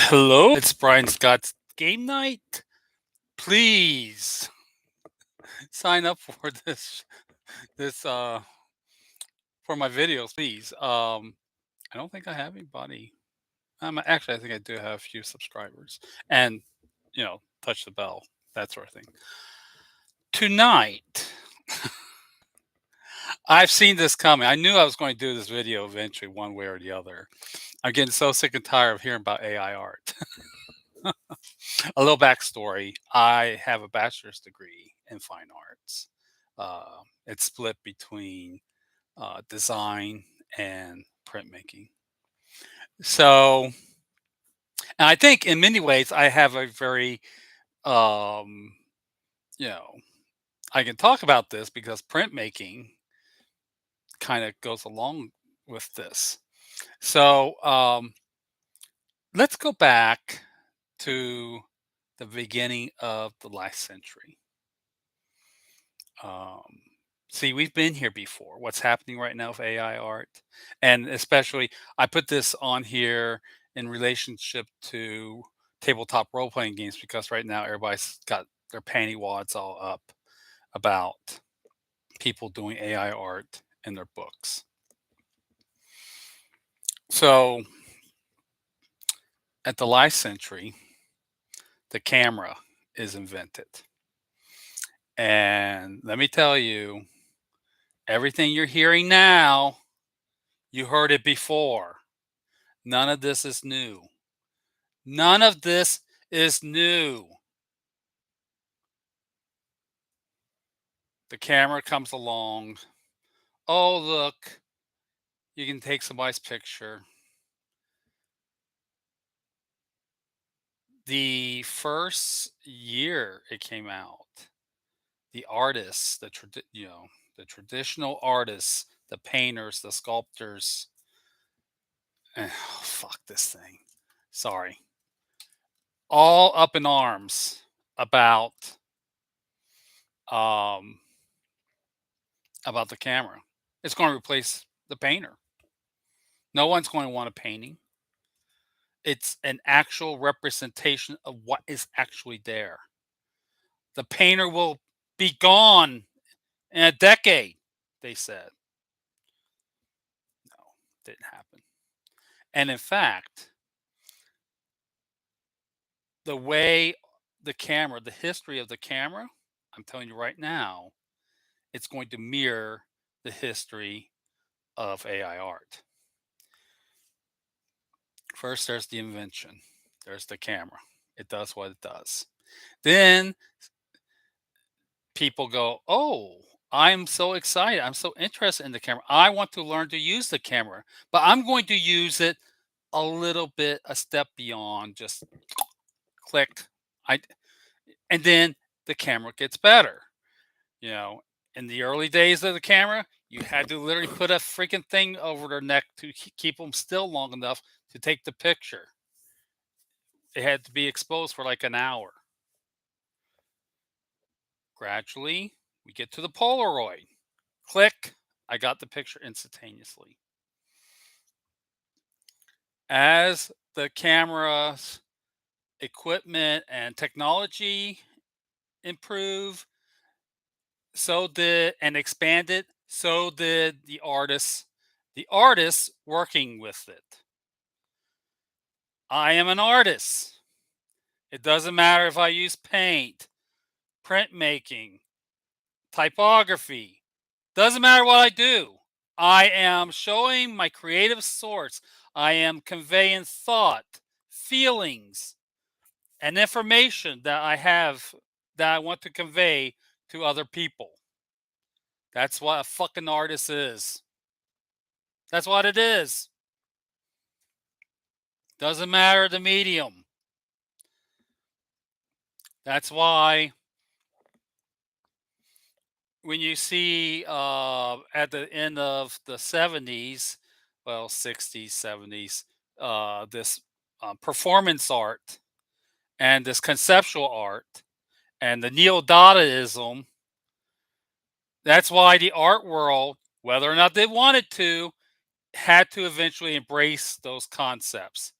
Hello, it's Brian Scott's game night. Please sign up for this for my videos, please. I don't think I have anybody. Actually, I think I do have a few subscribers, and touch the bell, that sort of thing. Tonight, I've seen this coming. I knew I was going to do this video eventually, one way or the other. I'm getting so sick and tired of hearing about AI art. A little backstory: I have a bachelor's degree in fine arts. It's split between design and printmaking. So, and I think in many ways I have a very, um, you know, I can talk about this because printmaking kind of goes along with this. So, let's go back to the beginning of the last century. Um, See, we've been here before. What's happening right now with AI art, and especially, I put this on here in relationship to tabletop role playing games because right now everybody's got their panty wads all up about people doing AI art in their books. So, at the last century, the camera is invented, and let me tell you, everything you're hearing now, you heard it before. None of this is new. None of this is new. The camera comes along. Oh, look, you can take somebody's picture. The first year it came out, the artists, the traditional artists, the painters, the sculptors, fuck this thing. Sorry. All up in arms about um about the camera. It's going to replace the painter. No one's going to want a painting. It's an actual representation of what is actually there. The painter will be gone in a decade, they said. No, didn't happen. And in fact, the way the history of the camera, I'm telling you right now, it's going to mirror the history of AI art. First, there's the invention, there's the camera. It does what it does. Then people go, "Oh, I'm so excited. I'm so interested in the camera. I want to learn to use the camera, but I'm going to use it a little bit, a step beyond just click." I and then the camera gets better. You know, in the early days of the camera, you had to literally put a freaking thing over their neck to keep them still long enough to take the picture. It had to be exposed for like an hour. Gradually, we get to the Polaroid. Click, I got the picture instantaneously. As the camera's equipment and technology improve, so did and expanded, so did the artists. The artists working with it. I am an artist. It doesn't matter if I use paint, printmaking, typography. Doesn't matter what I do. I am showing my creative source. I am conveying thought, feelings, and information that I have that I want to convey to other people. That's what a fucking artist is. That's what it is. Doesn't matter the medium. That's why when you see at the end of the 70s, well, 60s, 70s, this performance art and this conceptual art and the neo-Dadaism, that's why the art world, whether or not they wanted to, had to eventually embrace those concepts.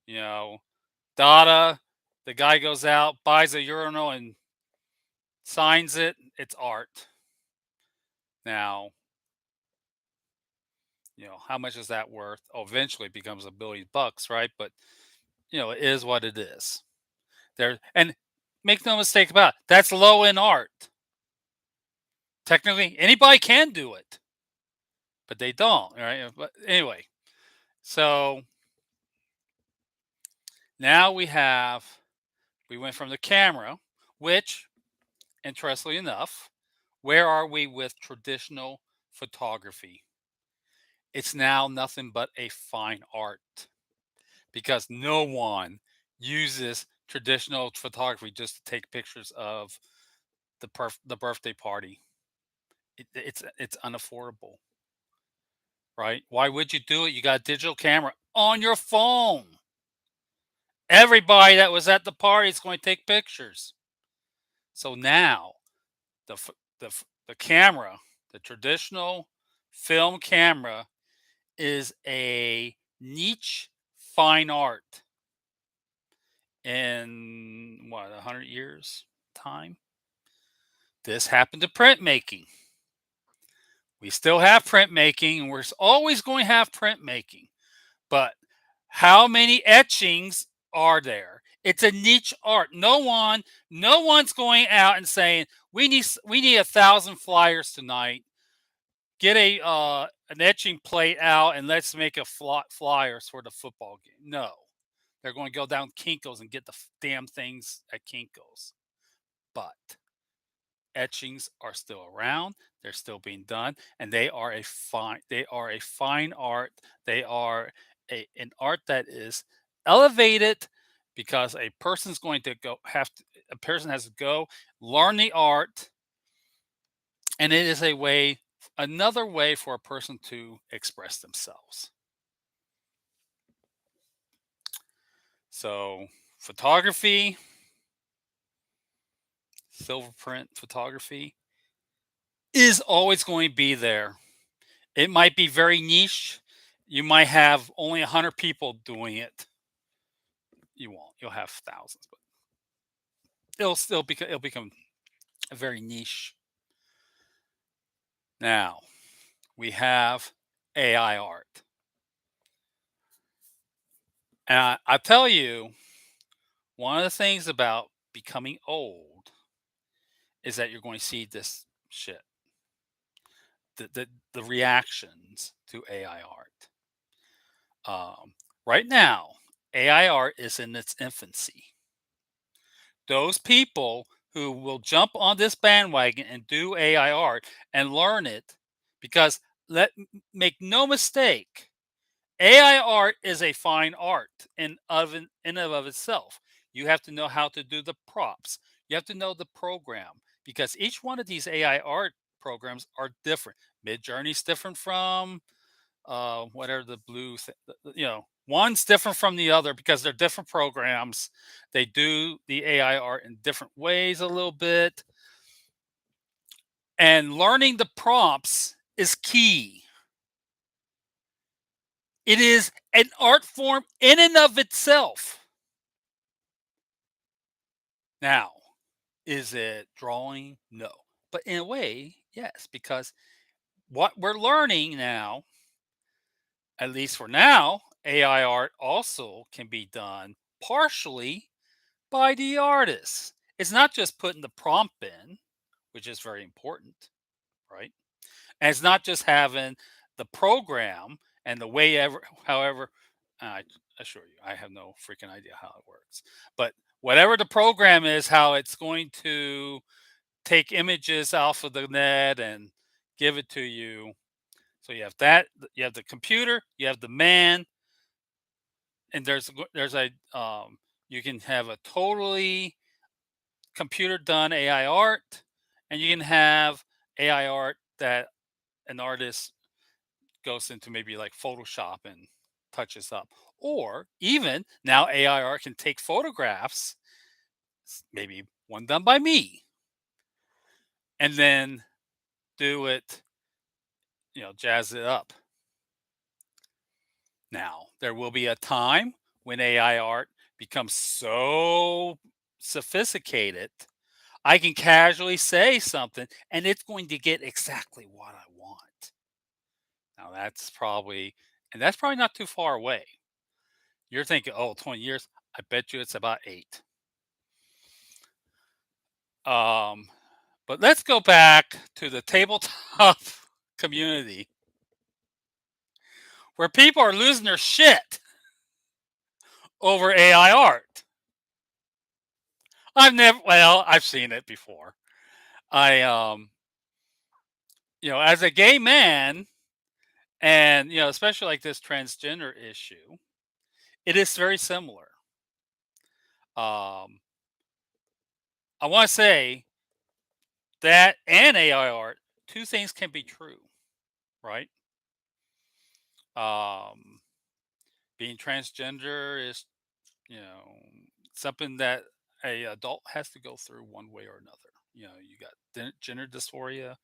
You know, Dada, the guy goes out, buys a urinal and signs it. It's art. Now, how much is that worth? Oh, eventually it becomes $1 billion, right? But it is what it is. There and make no mistake about it, that's low end art. Technically, anybody can do it, but they don't, right? But anyway, so now we went from the camera, which, interestingly enough, where are we with traditional photography? It's now nothing but a fine art because no one uses traditional photography just to take pictures of the birthday party. It's unaffordable, right? Why would you do it? You got a digital camera on your phone. Everybody that was at the party is going to take pictures. So now the the camera, the traditional film camera, is a niche fine art in what 100 years time. This happened to printmaking. We still have printmaking, and we're always going to have printmaking. But how many etchings are there? It's a niche art. No one's going out and saying we need 1,000 flyers tonight. Get an etching plate out and let's make a flyers for the football game. No, they're going to go down Kinkos and get the damn things at Kinkos. But etchings are still around. They're still being done, and they are a fine art. They are an art that is elevated because a person has to go learn the art, and it is another way for a person to express themselves. So photography, silver print photography is always going to be there. It might be very niche. You might have only 100 people doing it. You won't. You'll have thousands, but it'll become a very niche. Now, we have AI art. And I tell you, one of the things about becoming old is that you're going to see this shit. The reactions to AI art. Right now, AI art is in its infancy. Those people who will jump on this bandwagon and do AI art and learn it, because make no mistake, AI art is a fine art in and of itself. You have to know how to do the props. You have to know the program because each one of these AI art programs are different. Midjourney's different from whatever the blue, one's different from the other because they're different programs. They do the AI art in different ways a little bit, and learning the prompts is key. It is an art form in and of itself. Now, is it drawing? No. But in a way, yes, because what we're learning now, at least for now, AI art also can be done partially by the artist. It's not just putting the prompt in, which is very important, right? And it's not just having the program and the way however, I assure you, I have no freaking idea how it works. But whatever the program is, how it's going to take images off of the net and give it to you. So you have that, you have the computer, you have the man, and you can have a totally computer done AI art, and you can have AI art that an artist goes into maybe like Photoshop and touches up. Or even now, AI art can take photographs, maybe one done by me, and then do it, jazz it up. Now, there will be a time when AI art becomes so sophisticated, I can casually say something and it's going to get exactly what I want. Now that's probably not too far away. You're thinking, oh, 20 years. I bet you it's about 8. Um, but let's go back to the tabletop community where people are losing their shit over AI art. I've seen it before. I, as a gay man, and especially like this transgender issue, it is very similar. Um, I want to say that and AI art, two things can be true, right? Um, being transgender is, you know, something that a adult has to go through one way or another. You got gender dysphoria,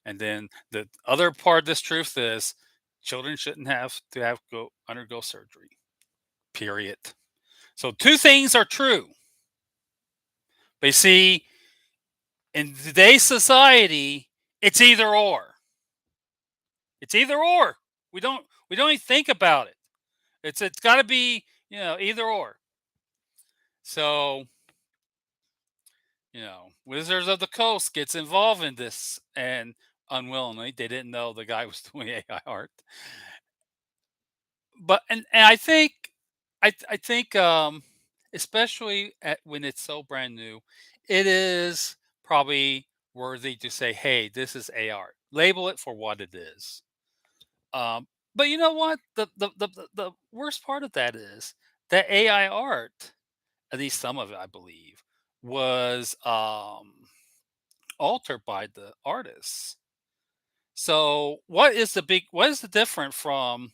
and then the other part of this truth is children shouldn't have to have go undergo surgery. Period. So two things are true. But you see, in today's society, it's either or. It's either or. We don't even think about it. It's got to be either or. So Wizards of the Coast gets involved in this, and unwillingly, they didn't know the guy was doing AI art. But and I think especially when it's so brand new, it is probably worthy to say, "Hey, this is AI art. Label it for what it is." But you know what? The worst part of that is that AI art, at least some of it, I believe, was altered by the artists. So what is the difference from,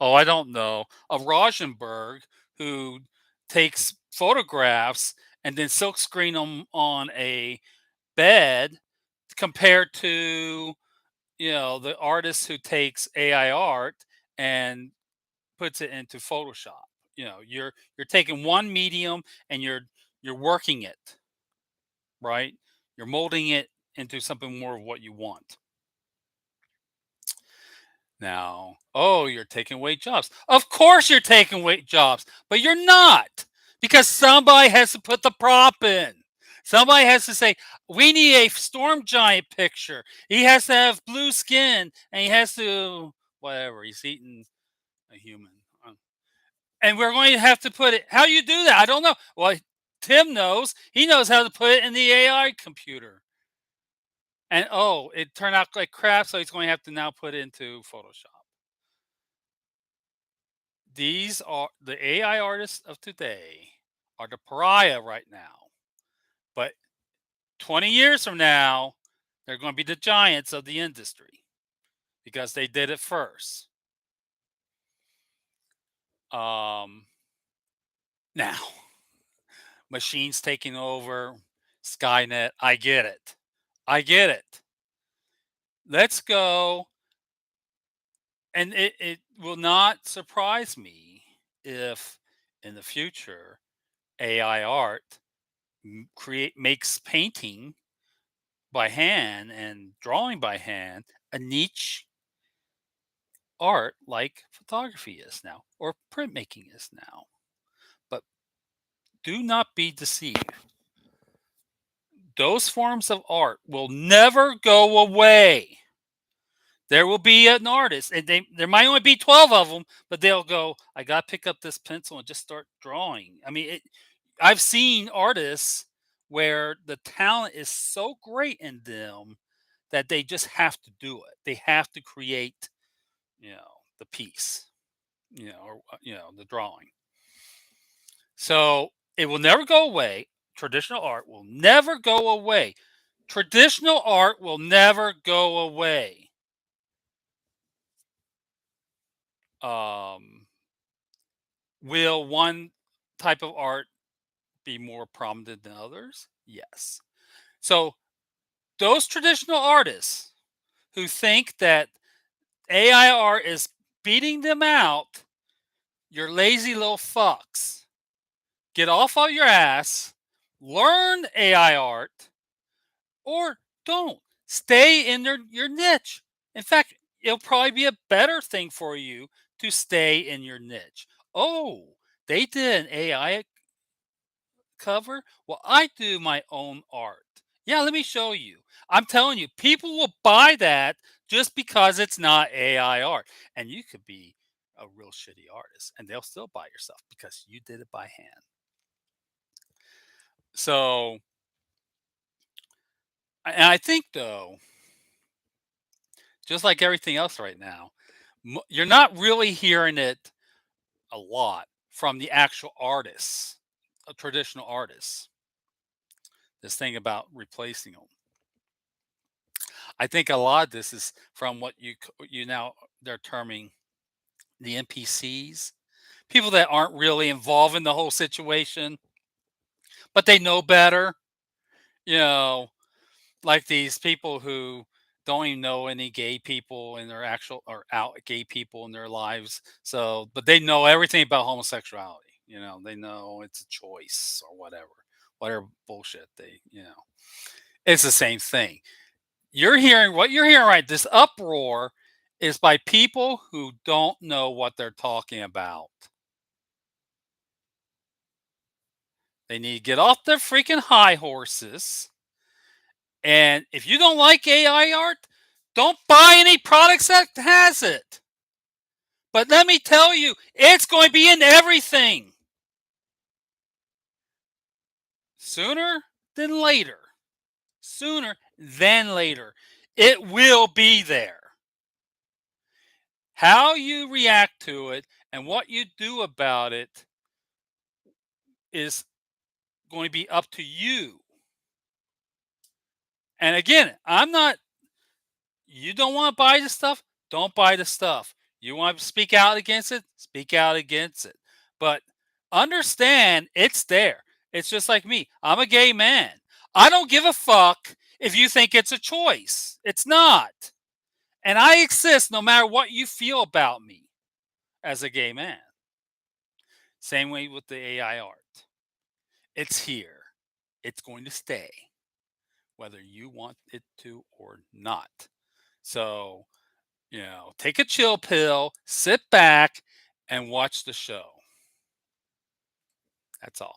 oh, I don't know, a Rauschenberg who takes photographs and then silkscreen them on a bed compared to, the artist who takes AI art and puts it into Photoshop. You're taking one medium and you're working it, right? You're molding it into something more of what you want. Now, oh, you're taking away jobs. Of course you're taking away jobs, but you're not, because somebody has to put the prop in. Somebody has to say, we need a storm giant picture. He has to have blue skin and he has to, whatever, he's eating a human. And we're going to have to put it, how you do that? I don't know. Well, Tim knows. He knows how to put it in the AI computer. And oh, it turned out like crap, so he's going to have to now put it into Photoshop. These are the AI artists of today are the pariah right now. But 20 years from now, they're going to be the giants of the industry because they did it first. Now, machines taking over, Skynet, I get it. I get it. Let's go. And it will not surprise me if in the future AI art create makes painting by hand and drawing by hand a niche art like photography is now or printmaking is now. But do not be deceived. Those forms of art will never go away. There will be an artist, and there might only be 12 of them, but they'll go, I got to pick up this pencil and just start drawing. I mean, I've seen artists where the talent is so great in them that they just have to do it. They have to create, the piece, or the drawing. So it will never go away. Traditional art will never go away. Traditional art will never go away. Um, will one type of art be more prominent than others? Yes. So those traditional artists who think that AI art is beating them out, You're lazy little fucks. Get off of your ass, learn AI art, or don't. Stay in your niche. In fact, it'll probably be a better thing for you to stay in your niche. Oh, they did an AI cover? Well, I do my own art. Yeah, let me show you. I'm telling you, people will buy that just because it's not AI art. And you could be a real shitty artist and they'll still buy your stuff because you did it by hand. So, and I think though, just like everything else right now, you're not really hearing it a lot from the actual artists, traditional artists. This thing about replacing them. I think a lot of this is from what you now they're terming the NPCs, people that aren't really involved in the whole situation, but they know better. You know, like these people who don't even know any gay people in their actual or out gay people in their lives. So, but they know everything about homosexuality. You know, they know it's a choice or whatever bullshit it's the same thing. What you're hearing right. This uproar is by people who don't know what they're talking about. They need to get off their freaking high horses. And if you don't like AI art, don't buy any products that has it. But let me tell you, it's going to be in everything. Sooner than later. Sooner than later. It will be there. How you react to it and what you do about it is going to be up to you. And again, you don't want to buy the stuff, don't buy the stuff. You want to speak out against it, speak out against it. But understand it's there. It's just like me. I'm a gay man. I don't give a fuck if you think it's a choice. It's not. And I exist no matter what you feel about me as a gay man. Same way with the AI art. It's here. It's going to stay, whether you want it to or not. So, take a chill pill, sit back, and watch the show. That's all.